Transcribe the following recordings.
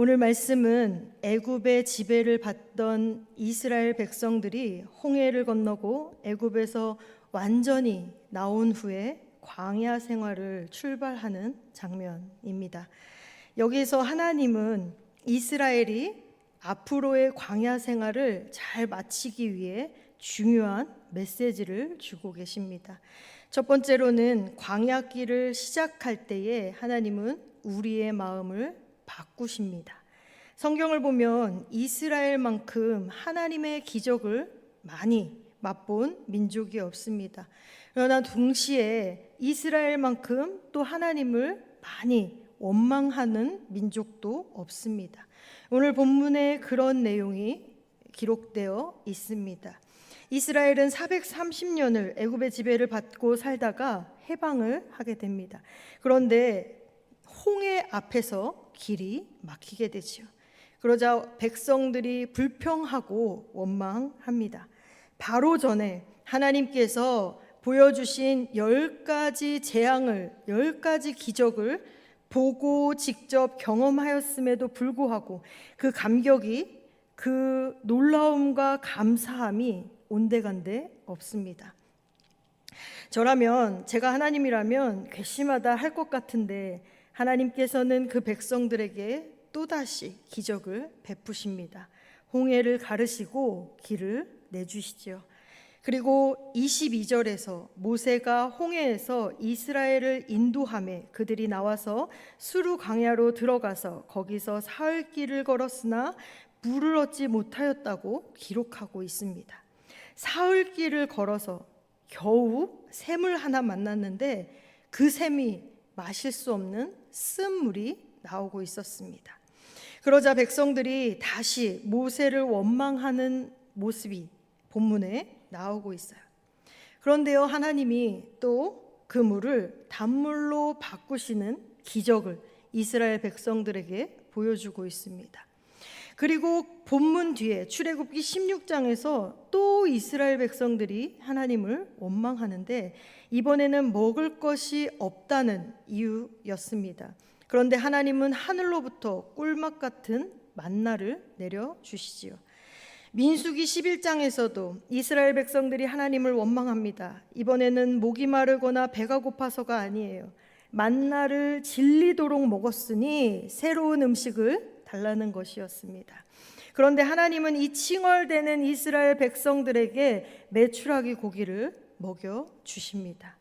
오늘 말씀은 애굽의 지배를 받던 이스라엘 백성들이 홍해를 건너고 애굽에서 완전히 나온 후에 광야 생활을 출발하는 장면입니다. 여기서 하나님은 이스라엘이 앞으로의 광야 생활을 잘 마치기 위해 중요한 메시지를 주고 계십니다. 첫 번째로는 광야길을 시작할 때에 하나님은 우리의 마음을 바꾸십니다. 성경을 보면 이스라엘만큼 하나님의 기적을 많이 맛본 민족이 없습니다. 그러나 동시에 이스라엘만큼 또 하나님을 많이 원망하는 민족도 없습니다. 오늘 본문에 그런 내용이 기록되어 있습니다. 이스라엘은 430년을 애굽의 지배를 받고 살다가 해방을 하게 됩니다. 그런데 홍해 앞에서 길이 막히게 되죠. 그러자 백성들이 불평하고 원망합니다. 바로 전에 하나님께서 보여주신 10가지 재앙을, 10가지 기적을 보고 직접 경험하였음에도 불구하고 그 감격이, 그 놀라움과 감사함이 온데간데 없습니다. 저라면, 제가 하나님이라면 괘씸하다 할 것 같은데 하나님께서는 그 백성들에게 또다시 기적을 베푸십니다. 홍해를 가르시고 길을 내주시죠. 그리고 22절에서 모세가 홍해에서 이스라엘을 인도하며 그들이 나와서 수르 광야로 들어가서 거기서 사흘 길을 걸었으나 물을 얻지 못하였다고 기록하고 있습니다. 사흘 길을 걸어서 겨우 샘을 하나 만났는데 그 샘이 마실 수 없는 쓴물이 나오고 있었습니다. 그러자 백성들이 다시 모세를 원망하는 모습이 본문에 나오고 있어요. 그런데요, 하나님이 또 그 물을 단물로 바꾸시는 기적을 이스라엘 백성들에게 보여주고 있습니다. 그리고 본문 뒤에 출애굽기 16장에서 또 이스라엘 백성들이 하나님을 원망하는데 이번에는 먹을 것이 없다는 이유였습니다. 그런데 하나님은 하늘로부터 꿀맛 같은 만나를 내려주시지요. 민수기 11장에서도 이스라엘 백성들이 하나님을 원망합니다. 이번에는 목이 마르거나 배가 고파서가 아니에요. 만나를 질리도록 먹었으니 새로운 음식을 달라는 것이었습니다. 그런데 하나님은 이 칭얼대는 이스라엘 백성들에게 메추라기 고기를 먹여주십니다.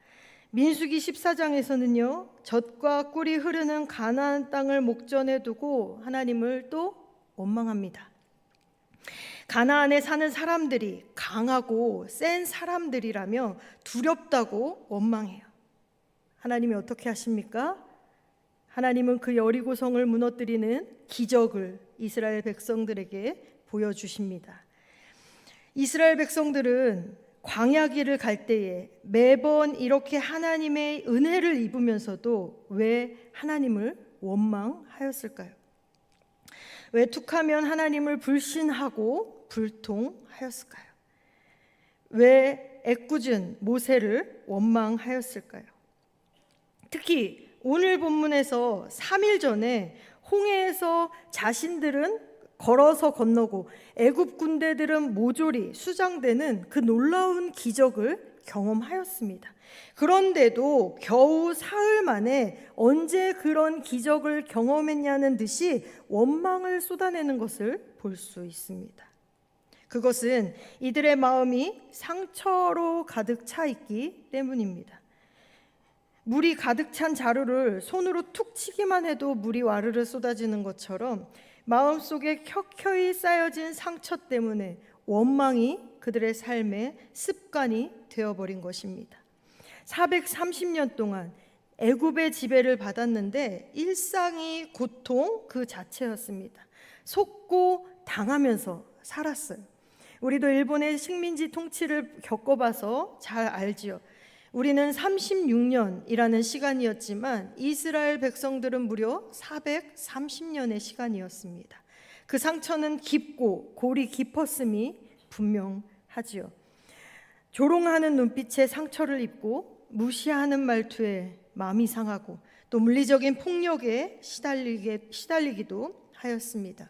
민수기 14장에서는요, 젖과 꿀이 흐르는 가나안 땅을 목전에 두고 하나님을 또 원망합니다. 가나안에 사는 사람들이 강하고 센 사람들이라며 두렵다고 원망해요. 하나님이 어떻게 하십니까? 하나님은 그 여리고성을 무너뜨리는 기적을 이스라엘 백성들에게 보여주십니다. 이스라엘 백성들은 광야길을 갈 때에 매번 이렇게 하나님의 은혜를 입으면서도 왜 하나님을 원망하였을까요? 왜 툭하면 하나님을 불신하고 불통하였을까요? 왜 애꿎은 모세를 원망하였을까요? 특히 오늘 본문에서 3일 전에 홍해에서 자신들은 걸어서 건너고 애굽 군대들은 모조리 수장되는 그 놀라운 기적을 경험하였습니다. 그런데도 겨우 사흘 만에 언제 그런 기적을 경험했냐는 듯이 원망을 쏟아내는 것을 볼 수 있습니다. 그것은 이들의 마음이 상처로 가득 차 있기 때문입니다. 물이 가득 찬 자루를 손으로 툭 치기만 해도 물이 와르르 쏟아지는 것처럼 마음속에 켜켜이 쌓여진 상처 때문에 원망이 그들의 삶의 습관이 되어버린 것입니다. 430년 동안 애굽의 지배를 받았는데 일상이 고통 그 자체였습니다. 속고 당하면서 살았어요. 우리도 일본의 식민지 통치를 겪어봐서 잘 알지요. 우리는 36년이라는 시간이었지만 이스라엘 백성들은 무려 430년의 시간이었습니다. 그 상처는 깊고 골이 깊었음이 분명하지요. 조롱하는 눈빛에 상처를 입고 무시하는 말투에 마음이 상하고 또 물리적인 폭력에 시달리기도 말씀하였습니다.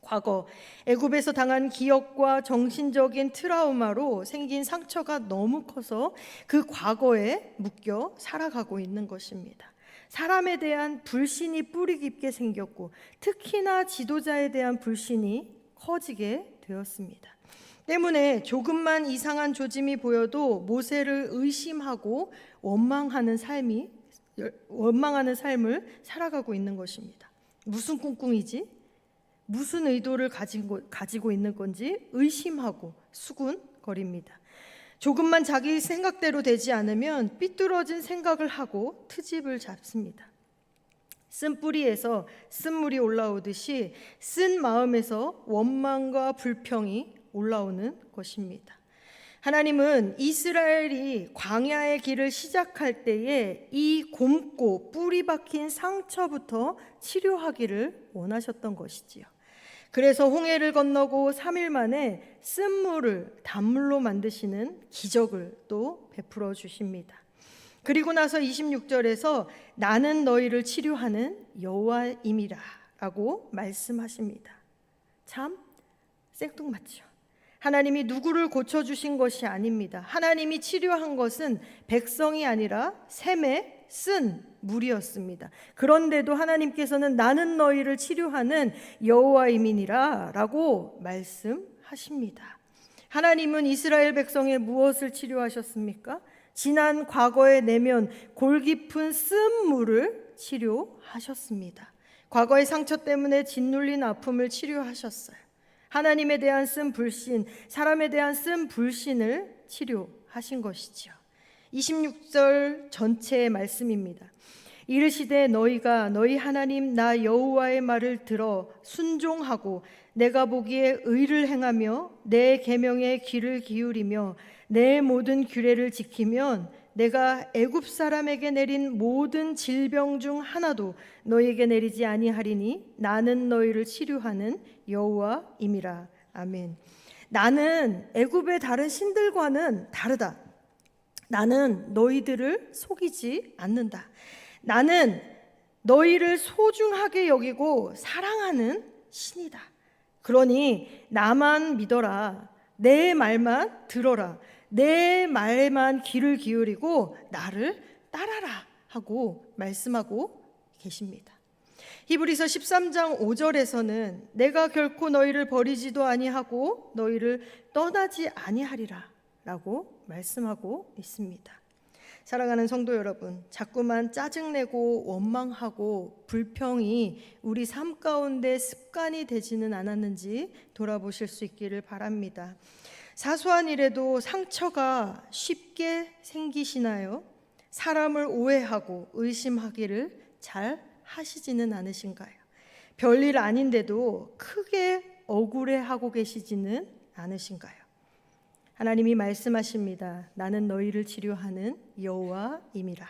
과거 애굽에서 당한 기억과 정신적인 트라우마로 생긴 상처가 너무 커서 그 과거에 묶여 살아가고 있는 것입니다. 사람에 대한 불신이 뿌리 깊게 생겼고 특히나 지도자에 대한 불신이 커지게 되었습니다. 때문에 조금만 이상한 조짐이 보여도 모세를 의심하고 원망하는 삶을 살아가고 있는 것입니다. 무슨 꿍꿍이지? 무슨 의도를 가지고 있는 건지 의심하고 수군거립니다. 조금만 자기 생각대로 되지 않으면 삐뚤어진 생각을 하고 트집을 잡습니다. 쓴 뿌리에서 쓴물이 올라오듯이 쓴 마음에서 원망과 불평이 올라오는 것입니다. 하나님은 이스라엘이 광야의 길을 시작할 때에 이 곪고 뿌리 박힌 상처부터 치료하기를 원하셨던 것이지요. 그래서 홍해를 건너고 3일 만에 쓴물을 단물로 만드시는 기적을 또 베풀어 주십니다. 그리고 나서 26절에서 나는 너희를 치료하는 여호와임이라 라고 말씀하십니다. 참 생뚱맞죠. 하나님이 누구를 고쳐주신 것이 아닙니다. 하나님이 치료한 것은 백성이 아니라 샘에 쓴 물이었습니다. 그런데도 하나님께서는 나는 너희를 치료하는 여호와임이니라 라고 말씀하십니다. 하나님은 이스라엘 백성의 무엇을 치료하셨습니까? 지난 과거의 내면 골 깊은 쓴 물을 치료하셨습니다. 과거의 상처 때문에 짓눌린 아픔을 치료하셨어요. 하나님에 대한 쓴 불신, 사람에 대한 쓴 불신을 치료하신 것이지요. 26절 전체의 말씀입니다. 이르시되 너희가 너희 하나님 나 여호와의 말을 들어 순종하고 내가 보기에 의를 행하며 내 계명에 귀를 기울이며 내 모든 규례를 지키면 내가 애굽 사람에게 내린 모든 질병 중 하나도 너희에게 내리지 아니하리니 나는 너희를 치료하는 여호와임이라. 아멘. 나는 애굽의 다른 신들과는 다르다. 나는 너희들을 속이지 않는다. 나는 너희를 소중하게 여기고 사랑하는 신이다. 그러니 나만 믿어라. 내 말만 들어라. 내 말에만 귀를 기울이고 나를 따라라 하고 말씀하고 계십니다. 히브리서 13장 5절에서는 내가 결코 너희를 버리지도 아니하고 너희를 떠나지 아니하리라 라고 말씀하고 있습니다. 사랑하는 성도 여러분, 자꾸만 짜증내고 원망하고 불평이 우리 삶 가운데 습관이 되지는 않았는지 돌아보실 수 있기를 바랍니다. 사소한 일에도 상처가 쉽게 생기시나요? 사람을 오해하고 의심하기를 잘 하시지는 않으신가요? 별일 아닌데도 크게 억울해하고 계시지는 않으신가요? 하나님이 말씀하십니다. 나는 너희를 치료하는 여호와임이라.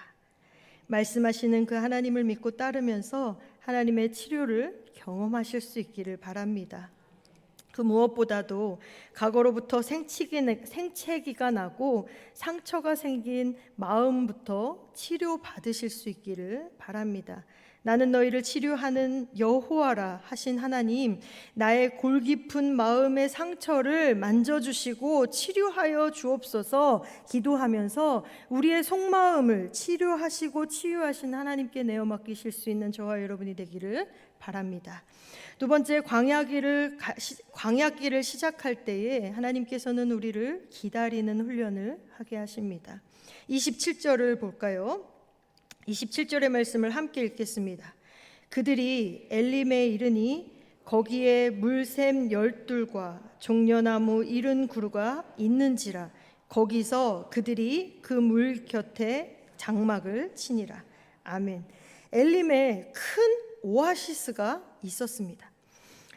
말씀하시는 그 하나님을 믿고 따르면서 하나님의 치료를 경험하실 수 있기를 바랍니다. 그 무엇보다도 과거로부터 생채기가 나고 상처가 생긴 마음부터 치료받으실 수 있기를 바랍니다. 나는 너희를 치료하는 여호와라 하신 하나님, 나의 골 깊은 마음의 상처를 만져주시고 치료하여 주옵소서 기도하면서 우리의 속마음을 치료하시고 치유하신 하나님께 내어 맡기실 수 있는 저와 여러분이 되기를 바랍니다. 두 번째, 광야길을 시작할 때에 하나님께서는 우리를 기다리는 훈련을 하게 하십니다. 27절을 볼까요? 27절의 말씀을 함께 읽겠습니다. 그들이 엘림에 이르니 거기에 물샘 12과 종려나무 70그루가 있는지라. 거기서 그들이 그 물 곁에 장막을 치니라. 아멘. 엘림에 큰 오아시스가 있었습니다.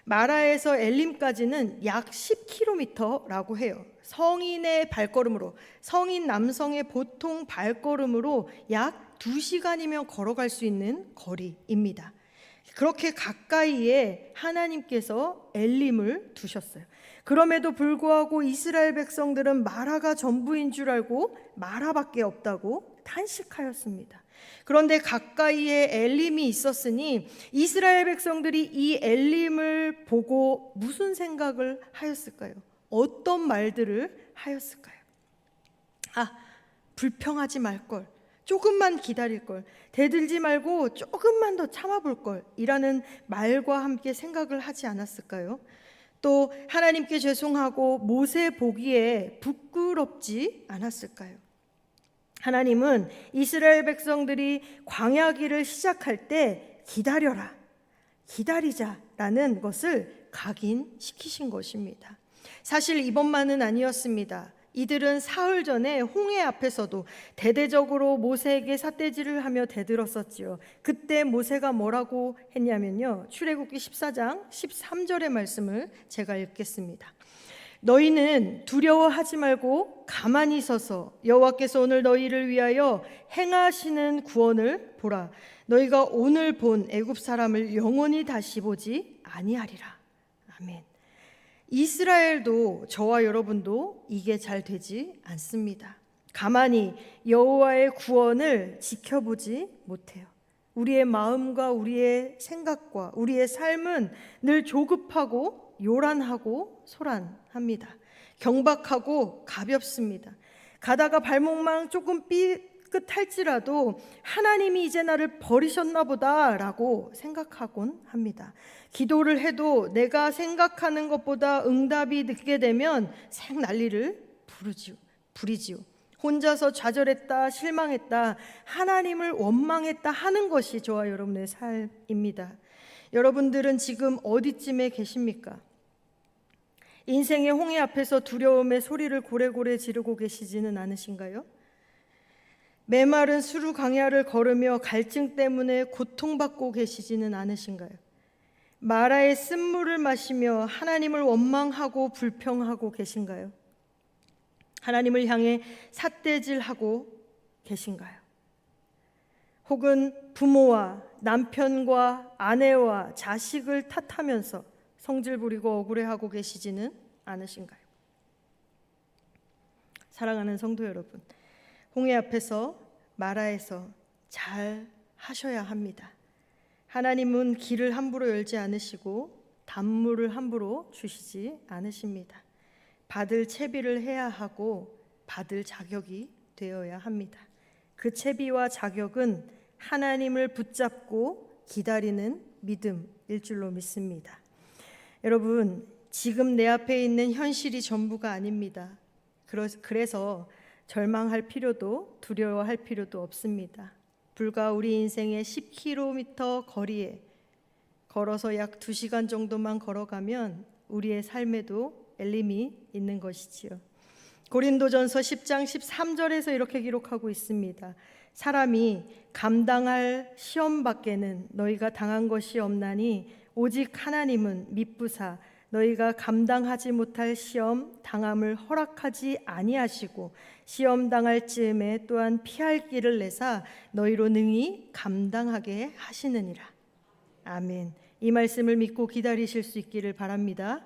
마라에서 엘림까지는 약 10km라고 해요. 성인의 발걸음으로, 성인 남성의 보통 발걸음으로 약 2시간이면 걸어갈 수 있는 거리입니다. 그렇게 가까이에 하나님께서 엘림을 두셨어요. 그럼에도 불구하고 이스라엘 백성들은 마라가 전부인 줄 알고 마라밖에 없다고 탄식하였습니다. 그런데 가까이에 엘림이 있었으니 이스라엘 백성들이 이 엘림을 보고 무슨 생각을 하였을까요? 어떤 말들을 하였을까요? 불평하지 말걸, 조금만 기다릴걸, 대들지 말고 조금만 더 참아볼걸 이라는 말과 함께 생각을 하지 않았을까요? 또 하나님께 죄송하고 모세 보기에 부끄럽지 않았을까요? 하나님은 이스라엘 백성들이 광야길을 시작할 때 기다려라, 기다리자라는 것을 각인시키신 것입니다. 사실 이번만은 아니었습니다. 이들은 사흘 전에 홍해 앞에서도 대대적으로 모세에게 삿대질을 하며 대들었었지요. 그때 모세가 뭐라고 했냐면요, 출애굽기 14장 13절의 말씀을 제가 읽겠습니다. 너희는 두려워하지 말고 가만히 서서 여호와께서 오늘 너희를 위하여 행하시는 구원을 보라. 너희가 오늘 본 애굽 사람을 영원히 다시 보지 아니하리라. 아멘. 이스라엘도 저와 여러분도 이게 잘 되지 않습니다. 가만히 여호와의 구원을 지켜보지 못해요. 우리의 마음과 우리의 생각과 우리의 삶은 늘 조급하고 요란하고 소란합니다. 경박하고 가볍습니다. 가다가 발목만 조금 삐끗할지라도 하나님이 이제 나를 버리셨나 보다라고 생각하곤 합니다. 기도를 해도 내가 생각하는 것보다 응답이 늦게 되면 생난리를 부리지요. 혼자서 좌절했다, 실망했다, 하나님을 원망했다 하는 것이 저와 여러분의 삶입니다. 여러분들은 지금 어디쯤에 계십니까? 인생의 홍해 앞에서 두려움의 소리를 고래고래 지르고 계시지는 않으신가요? 메마른 수루 강야를 걸으며 갈증 때문에 고통받고 계시지는 않으신가요? 마라의 쓴물을 마시며 하나님을 원망하고 불평하고 계신가요? 하나님을 향해 삿대질하고 계신가요? 혹은 부모와 남편과 아내와 자식을 탓하면서 성질 부리고 억울해하고 계시지는 않으신가요? 사랑하는 성도 여러분, 홍해 앞에서 마라에서 잘 하셔야 합니다. 하나님은 길을 함부로 열지 않으시고 단물을 함부로 주시지 않으십니다. 받을 채비를 해야 하고 받을 자격이 되어야 합니다. 그 채비와 자격은 하나님을 붙잡고 기다리는 믿음일 줄로 믿습니다. 여러분, 지금 내 앞에 있는 현실이 전부가 아닙니다. 그래서 절망할 필요도 두려워할 필요도 없습니다. 불과 우리 인생의 10km 거리에 걸어서 약 2시간 정도만 걸어가면 우리의 삶에도 엘림이 있는 것이지요. 고린도전서 10장 13절에서 이렇게 기록하고 있습니다. 사람이 감당할 시험 밖에는 너희가 당한 것이 없나니 오직 하나님은 미쁘사 너희가 감당하지 못할 시험 당함을 허락하지 아니하시고 시험 당할 즈음에 또한 피할 길을 내사 너희로 능히 감당하게 하시느니라. 아멘. 이 말씀을 믿고 기다리실 수 있기를 바랍니다.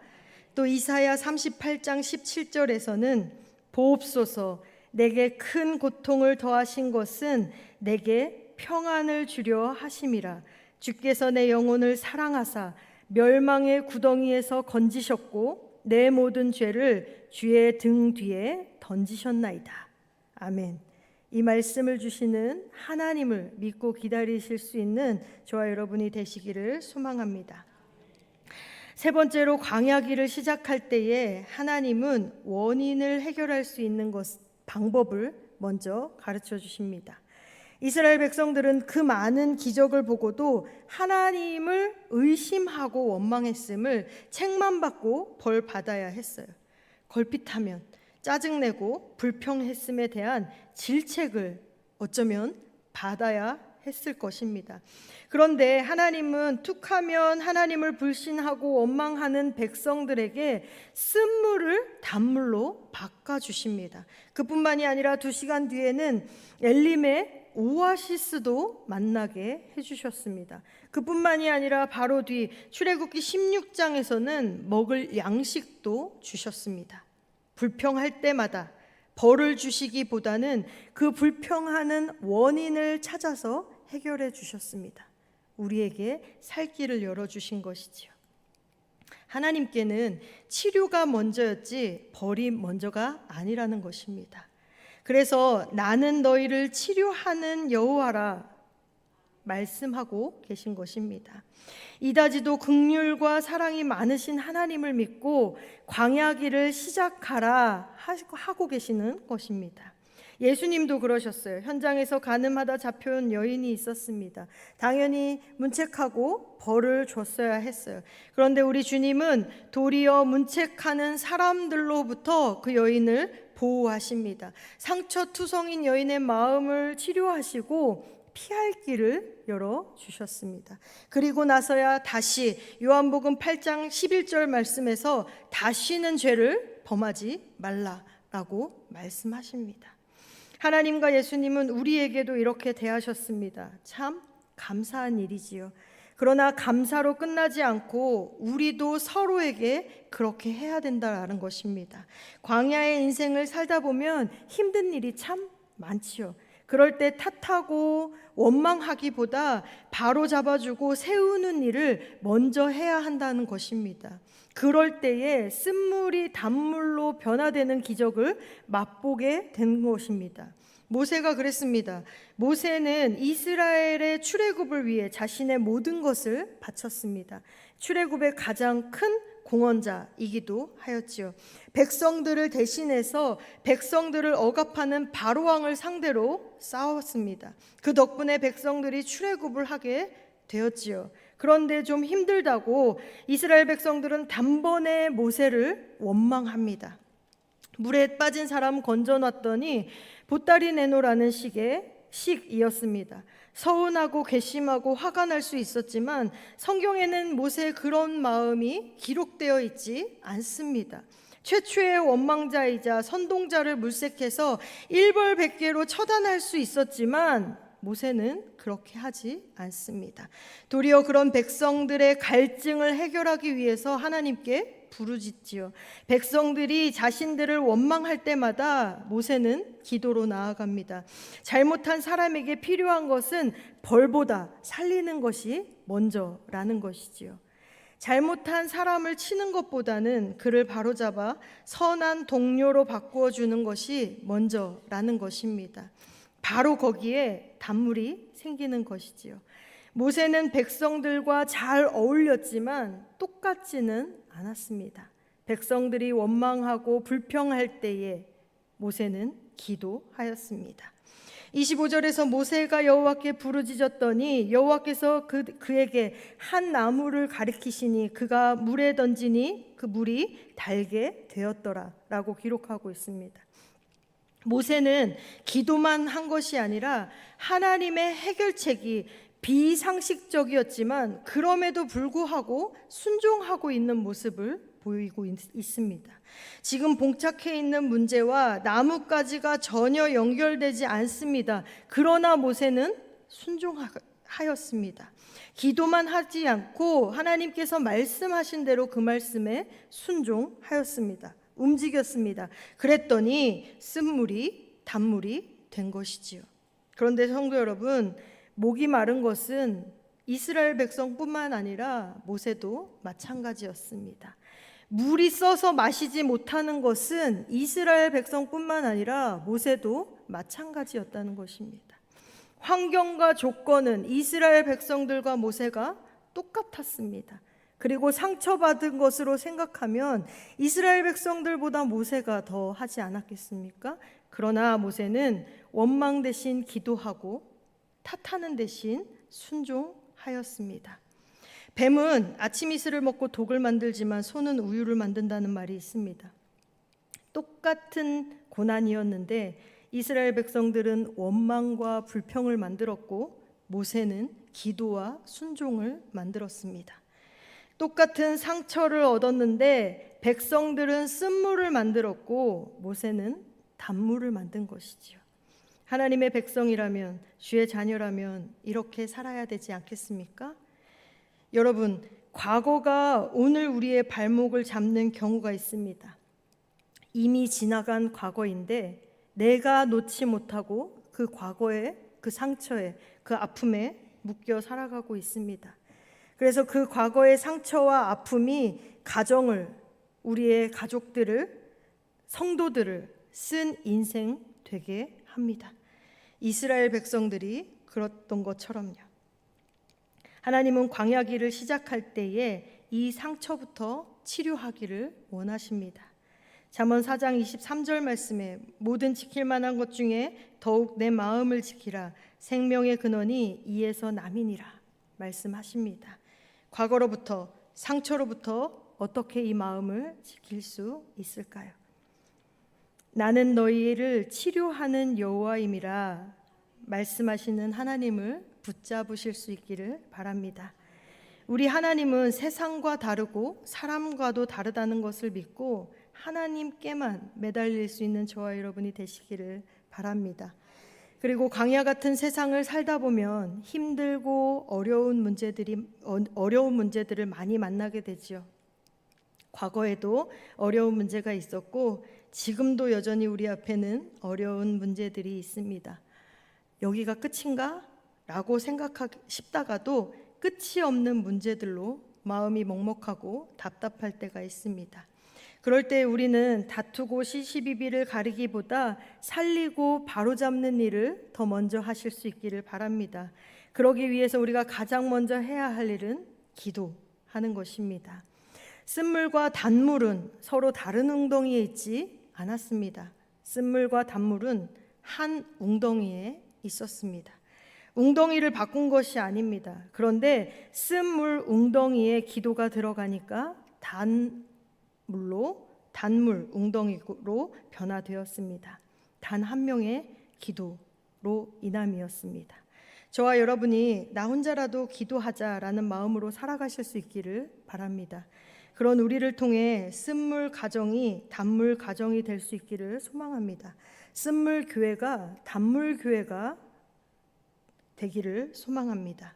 또 이사야 38장 17절에서는 보옵소서 내게 큰 고통을 더하신 것은 내게 평안을 주려 하심이라. 주께서 내 영혼을 사랑하사 멸망의 구덩이에서 건지셨고 내 모든 죄를 주의 등 뒤에 던지셨나이다. 아멘. 이 말씀을 주시는 하나님을 믿고 기다리실 수 있는 저와 여러분이 되시기를 소망합니다. 세 번째로 광야길을 시작할 때에 하나님은 원인을 해결할 수 있는 방법을 먼저 가르쳐 주십니다. 이스라엘 백성들은 그 많은 기적을 보고도 하나님을 의심하고 원망했음을 책만 받고 벌 받아야 했어요. 걸핏하면 짜증내고 불평했음에 대한 질책을 어쩌면 받아야 했을 것입니다. 그런데 하나님은 툭하면 하나님을 불신하고 원망하는 백성들에게 쓴물을 단물로 바꿔주십니다. 그뿐만이 아니라 2시간 뒤에는 엘림의 오아시스도 만나게 해주셨습니다. 그뿐만이 아니라 바로 뒤 출애굽기 16장에서는 먹을 양식도 주셨습니다. 불평할 때마다 벌을 주시기보다는 그 불평하는 원인을 찾아서 해결해 주셨습니다. 우리에게 살 길을 열어주신 것이지요. 하나님께는 치료가 먼저였지 벌이 먼저가 아니라는 것입니다. 그래서 나는 너희를 치료하는 여호와라 말씀하고 계신 것입니다. 이다지도 긍휼과 사랑이 많으신 하나님을 믿고 광야길을 시작하라 하고 계시는 것입니다. 예수님도 그러셨어요. 현장에서 간음하다 잡혀온 여인이 있었습니다. 당연히 문책하고 벌을 줬어야 했어요. 그런데 우리 주님은 도리어 문책하는 사람들로부터 그 여인을 보호하십니다. 상처투성인 여인의 마음을 치료하시고 피할 길을 열어주셨습니다. 그리고 나서야 다시 요한복음 8장 11절 말씀에서 다시는 죄를 범하지 말라라고 말씀하십니다. 하나님과 예수님은 우리에게도 이렇게 대하셨습니다. 참 감사한 일이지요. 그러나 감사로 끝나지 않고 우리도 서로에게 그렇게 해야 된다는 것입니다. 광야의 인생을 살다 보면 힘든 일이 참 많지요. 그럴 때 탓하고 원망하기보다 바로 잡아주고 세우는 일을 먼저 해야 한다는 것입니다. 그럴 때에 쓴물이 단물로 변화되는 기적을 맛보게 된 것입니다. 모세가 그랬습니다. 모세는 이스라엘의 출애굽을 위해 자신의 모든 것을 바쳤습니다. 출애굽의 가장 큰 공헌자이기도 하였지요. 백성들을 대신해서 백성들을 억압하는 바로왕을 상대로 싸웠습니다. 그 덕분에 백성들이 출애굽을 하게 되었지요. 그런데 좀 힘들다고 이스라엘 백성들은 단번에 모세를 원망합니다. 물에 빠진 사람 건져놨더니 보따리 내놓으라는 식이었습니다. 서운하고 괘씸하고 화가 날 수 있었지만 성경에는 모세의 그런 마음이 기록되어 있지 않습니다. 최초의 원망자이자 선동자를 물색해서 일벌백계로 처단할 수 있었지만 모세는 그렇게 하지 않습니다. 도리어 그런 백성들의 갈증을 해결하기 위해서 하나님께 부르짖지요. 백성들이 자신들을 원망할 때마다 모세는 기도로 나아갑니다. 잘못한 사람에게 필요한 것은 벌보다 살리는 것이 먼저라는 것이지요. 잘못한 사람을 치는 것보다는 그를 바로잡아 선한 동료로 바꾸어 주는 것이 먼저라는 것입니다. 바로 거기에 단물이 생기는 것이지요. 모세는 백성들과 잘 어울렸지만 똑같지는 않았습니다. 백성들이 원망하고 불평할 때에 모세는 기도하였습니다. 25절에서 모세가 여호와께 부르짖었더니 여호와께서 그에게 한 나무를 가리키시니 그가 물에 던지니 그 물이 달게 되었더라 라고 기록하고 있습니다. 모세는 기도만 한 것이 아니라 하나님의 해결책이 비상식적이었지만 그럼에도 불구하고 순종하고 있는 모습을 보이고 있습니다. 지금 봉착해 있는 문제와 나뭇가지가 전혀 연결되지 않습니다. 그러나 모세는 순종하였습니다. 기도만 하지 않고 하나님께서 말씀하신 대로 그 말씀에 순종하였습니다. 움직였습니다. 그랬더니 쓴물이 단물이 된 것이지요. 그런데 성도 여러분, 목이 마른 것은 이스라엘 백성뿐만 아니라 모세도 마찬가지였습니다. 물이 써서 마시지 못하는 것은 이스라엘 백성뿐만 아니라 모세도 마찬가지였다는 것입니다. 환경과 조건은 이스라엘 백성들과 모세가 똑같았습니다. 그리고 상처받은 것으로 생각하면 이스라엘 백성들보다 모세가 더 하지 않았겠습니까? 그러나 모세는 원망 대신 기도하고 탓하는 대신 순종하였습니다. 뱀은 아침 이슬을 먹고 독을 만들지만 소는 우유를 만든다는 말이 있습니다. 똑같은 고난이었는데 이스라엘 백성들은 원망과 불평을 만들었고 모세는 기도와 순종을 만들었습니다. 똑같은 상처를 얻었는데 백성들은 쓴물을 만들었고 모세는 단물을 만든 것이지요. 하나님의 백성이라면, 주의 자녀라면 이렇게 살아야 되지 않겠습니까? 여러분, 과거가 오늘 우리의 발목을 잡는 경우가 있습니다. 이미 지나간 과거인데 내가 놓지 못하고 그 과거에, 그 상처에, 그 아픔에 묶여 살아가고 있습니다. 그래서 그 과거의 상처와 아픔이 가정을, 우리의 가족들을, 성도들을 쓴 인생 되게 합니다. 이스라엘 백성들이 그랬던 것처럼요. 하나님은 광야길을 시작할 때에 이 상처부터 치료하기를 원하십니다. 잠언 4장 23절 말씀에 모든 지킬 만한 것 중에 더욱 내 마음을 지키라. 생명의 근원이 이에서 남이니라 말씀하십니다. 과거로부터, 상처로부터 어떻게 이 마음을 지킬 수 있을까요? 나는 너희를 치료하는 여호와임이라 말씀하시는 하나님을 붙잡으실 수 있기를 바랍니다. 우리 하나님은 세상과 다르고 사람과도 다르다는 것을 믿고 하나님께만 매달릴 수 있는 저와 여러분이 되시기를 바랍니다. 그리고 광야 같은 세상을 살다 보면 힘들고 어려운 문제들을 많이 만나게 되죠. 과거에도 어려운 문제가 있었고 지금도 여전히 우리 앞에는 어려운 문제들이 있습니다. 여기가 끝인가? 라고 싶다가도 끝이 없는 문제들로 마음이 먹먹하고 답답할 때가 있습니다. 그럴 때 우리는 다투고 시시비비를 가리기보다 살리고 바로잡는 일을 더 먼저 하실 수 있기를 바랍니다. 그러기 위해서 우리가 가장 먼저 해야 할 일은 기도하는 것입니다. 쓴물과 단물은 서로 다른 웅덩이에 있지 않았습니다. 쓴물과 단물은 한 웅덩이에 있었습니다. 웅덩이를 바꾼 것이 아닙니다. 그런데 쓴물 웅덩이에 기도가 들어가니까 단물 웅덩이로 변화되었습니다. 단 한 명의 기도로 인함이었습니다. 저와 여러분이 나 혼자라도 기도하자라는 마음으로 살아가실 수 있기를 바랍니다. 그런 우리를 통해 쓴물 가정이 단물 가정이 될 수 있기를 소망합니다. 쓴물 교회가 단물 교회가 되기를 소망합니다.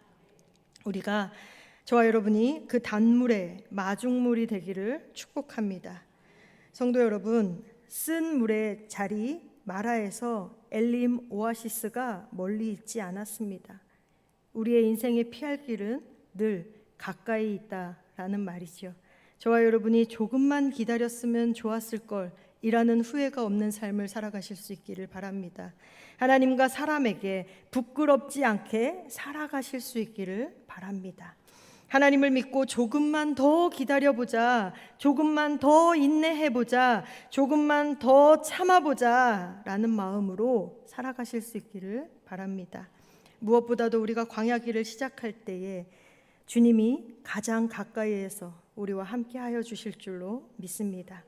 저와 여러분이 그 단물의 마중물이 되기를 축복합니다. 성도 여러분, 쓴 물의 자리 마라에서 엘림 오아시스가 멀리 있지 않았습니다. 우리의 인생의 피할 길은 늘 가까이 있다라는 말이죠. 저와 여러분이 조금만 기다렸으면 좋았을 걸 이라는 후회가 없는 삶을 살아가실 수 있기를 바랍니다. 하나님과 사람에게 부끄럽지 않게 살아가실 수 있기를 바랍니다. 하나님을 믿고 조금만 더 기다려보자, 조금만 더 인내해보자, 조금만 더 참아보자 라는 마음으로 살아가실 수 있기를 바랍니다. 무엇보다도 우리가 광야길을 시작할 때에 주님이 가장 가까이에서 우리와 함께하여 주실 줄로 믿습니다.